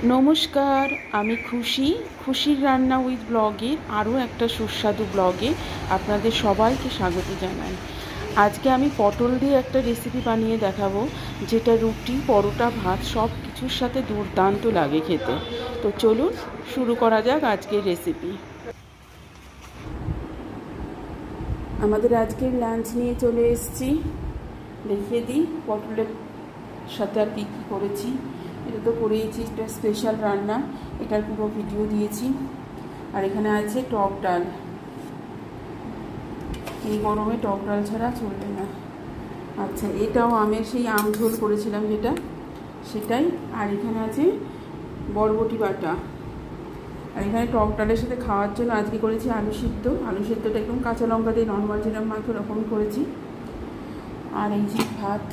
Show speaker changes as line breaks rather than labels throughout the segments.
নমস্কার, আমি খুশির রান্না উইথ ব্লগের আরও একটা সুস্বাদু ব্লগে আপনাদের সবাইকে স্বাগত জানাই। আজকে আমি পটল দিয়ে একটা রেসিপি বানিয়ে দেখাবো, যেটা রুটি, পরোটা, ভাত সব কিছুর সাথে দুর্দান্ত লাগে খেতে। তো চলুন শুরু করা যাক আজকের রেসিপি। আমাদের আজকের লাঞ্চ নিয়ে চলে এসেছি। দেখিয়ে দিই পটলের সাথে আর কী কী করেছি। এটা তো করেইছি, একটা স্পেশাল রান্না, এটার পুরো ভিডিও দিয়েছি। আর এখানে আছে টক ডাল। এই গরমে টক ডাল ছাড়া চলবে না। আচ্ছা, এটাও আমের সেই আম ঝোল করেছিলাম যেটা, সেটাই। আর এখানে আছে বরবটি বাটা। আর এখানে টক ডালের সাথে খাওয়ার জন্য আজকে করেছি আলু সিদ্ধ। আলু সিদ্ধটা একদম কাঁচা লঙ্কা দিয়ে নর্মাল যেরকম মাখো ওরকমই করেছি। আর এই যে ভাত।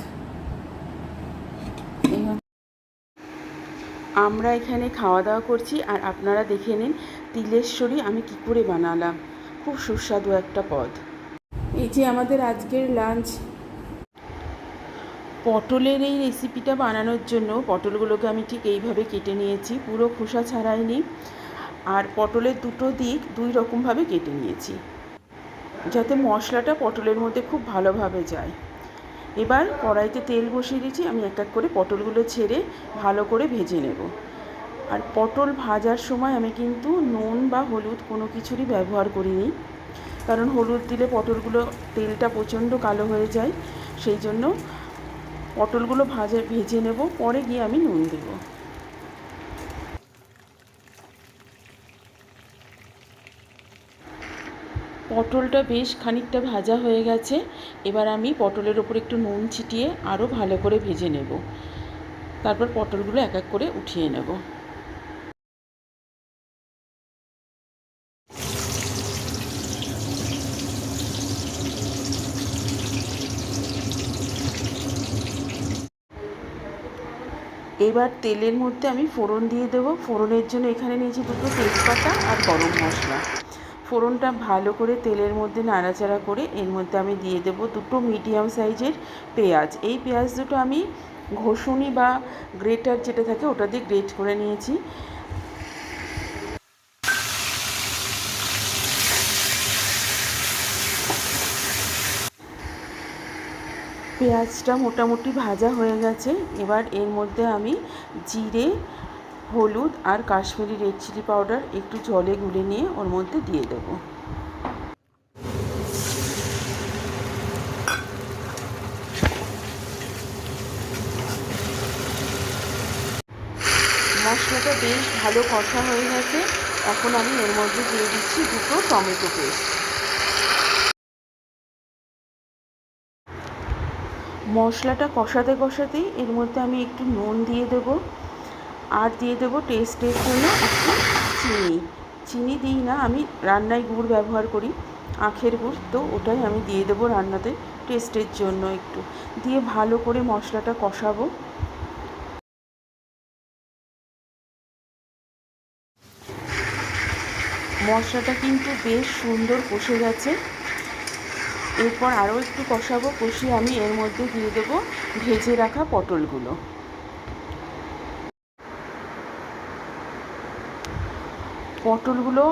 এই আমরা এখানে খাওয়া দাওয়া করছি, আর আপনারা দেখে নিন তিলেশ্বরী আমি কি করে বানালাম। খুব সুস্বাদু একটা পদ। এই যে আমাদের আজকের লাঞ্চ। পটলের এই রেসিপিটা বানানোর জন্য পটলগুলোকে আমি ঠিক এইভাবে কেটে নিয়েছি, পুরো খোসা ছাড়াইনি। আর পটলের দুটো দিক দুই রকমভাবে কেটে নিয়েছি, যাতে মশলাটা পটলের মধ্যে খুব ভালোভাবে যায়। এবার কড়াইতে তেল বসিয়ে দিয়েছি, আমি এক এক করে পটলগুলো ছেড়ে ভালো করে ভেজে নেব। আর পটল ভাজার সময় আমি কিন্তু নুন বা হলুদ কোনো কিছুরই ব্যবহার করিনি, কারণ হলুদ দিলে পটলগুলো তেলটা প্রচণ্ড কালো হয়ে যায়। সেই জন্য পটলগুলো ভেজে নেব, পরে গিয়ে আমি নুন দেব। পটলটা বেশ খানিকটা ভাজা হয়ে গেছে। এবার আমি পটলের ওপর একটু নুন ছিটিয়ে আরও ভালো করে ভেজে নেব। তারপর পটলগুলো এক এক করে উঠিয়ে নেব। এবার তেলের মধ্যে আমি ফোড়ন দিয়ে দেবো। ফোড়নের জন্য এখানে নিয়েছি দুটো তেজপাতা আর গরম মশলা। ফোড়নটা ভালো করে তেলের মধ্যে নাড়াচাড়া করে এর মধ্যে আমি দিয়ে দেবো দুটো মিডিয়াম সাইজের পেঁয়াজ। এই পেঁয়াজ দুটো আমি ঘষুনি বা গ্রেটার যেটা থাকে ওটা দিয়ে গ্রেট করে নিয়েছি। পেঁয়াজটা মোটামুটি ভাজা হয়ে গেছে। এবার এর মধ্যে আমি জিরে, হলুদ আর কাশ্মীরি রেড চিলি পাউডার একটু জলে গুলে নিয়ে ওর মধ্যে দিয়ে দেবো। মশলাটা বেশ ভালো কষা হয়ে গেছে। এখন আমি এর মধ্যে দিয়ে দিচ্ছি দুটো টমেটো পেস্ট। মশলাটা কষাতে কষাতেই এর মধ্যে আমি একটু নুন দিয়ে দেব, আর দিয়ে দেবো টেস্টের জন্য একটু চিনি। চিনি দিই না, আমি রান্নায় গুড় ব্যবহার করি, আখের গুড়, তো ওটাই আমি দিয়ে দেবো রান্নাতে টেস্টের জন্য একটু। দিয়ে ভালো করে মশলাটা কষাবো। মশলাটা কিন্তু বেশ সুন্দর কষে গেছে। এরপর আরও একটু কষাবো, কষিয়ে আমি এর মধ্যে দিয়ে দেবো ভেজে রাখা পটলগুলো। পটলগুলো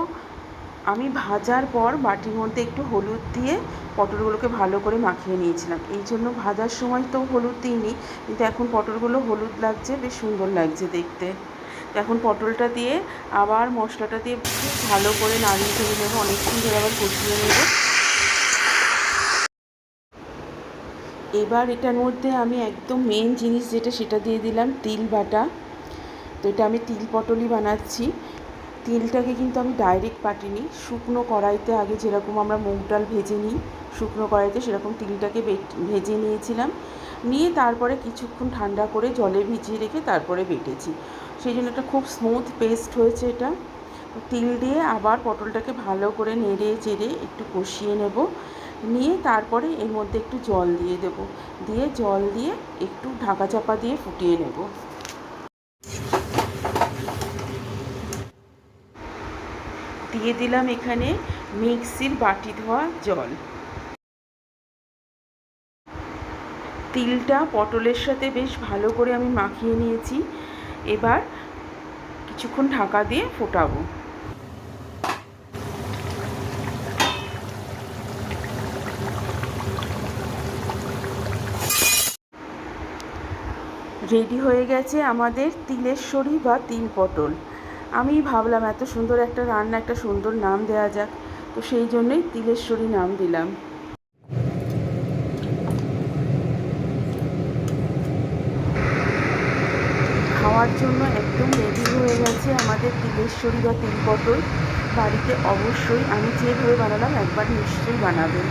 আমি ভাজার পর বাটির মধ্যে একটু হলুদ দিয়ে পটলগুলোকে ভালো করে মাখিয়ে নিয়েছিলাম। এই জন্য ভাজার সময় তো হলুদ দিইনি, কিন্তু এখন পটলগুলো হলুদ লাগছে, বেশ সুন্দর লাগছে দেখতে। এখন পটলটা দিয়ে আবার মশলাটা দিয়ে খুব ভালো করে নাড়িয়ে চলে নেবো, অনেকক্ষণ ধরে আবার কষিয়ে নেবো। এবার এটার মধ্যে আমি একদম মেন জিনিস যেটা, সেটা দিয়ে দিলাম তিল বাটা। তো এটা আমি তিল পটলই বানাচ্ছি। তিলটাকে কিন্তু আমি ডাইরেক্ট বাটিনি, শুকনো কড়াইতে আগে যেরকম আমরা মুগ ডাল ভেজে নিই শুকনো কড়াইতে, সেরকম তিলটাকে ভেজে নিয়েছিলাম। নিয়ে তারপরে কিছুক্ষণ ঠান্ডা করে জলে ভিজিয়ে রেখে তারপরে বেটেছি। সেই জন্য এটা খুব স্মুথ পেস্ট হয়েছে এটা। তিল দিয়ে আবার পটলটাকে ভালো করে নেড়ে চেড়ে একটু কষিয়ে নেব। নিয়ে তারপরে এর মধ্যে একটু জল দিয়ে দেব, দিয়ে জল দিয়ে একটু ঢাকা চাপা দিয়ে ফুটিয়ে নেব। দিয়ে দিলাম এখানে মিক্সির বাটি ধোয়া জল। তিলটা পটলের সাথে বেশ ভালো করে আমি মাখিয়ে নিয়েছি। এবার কিছুক্ষণ ঢাকা দিয়ে ফোটাবো। রেডি হয়ে গেছে আমাদের তিলেশ্বরী বা তিল পটল। আমি ভাবলাম এত সুন্দর একটা রান্না, একটা সুন্দর নাম দেওয়া যাক, তো সেই জন্যই তিলেশ্বরী নাম দিলাম। খাওয়ার জন্য একদম রেডি হয়ে গেছে আমাদের তিলেশ্বরী বা তিল পটল। বাড়িতে অবশ্যই আমি যেভাবে বানালাম একবার নিশ্চয়ই বানাবেন।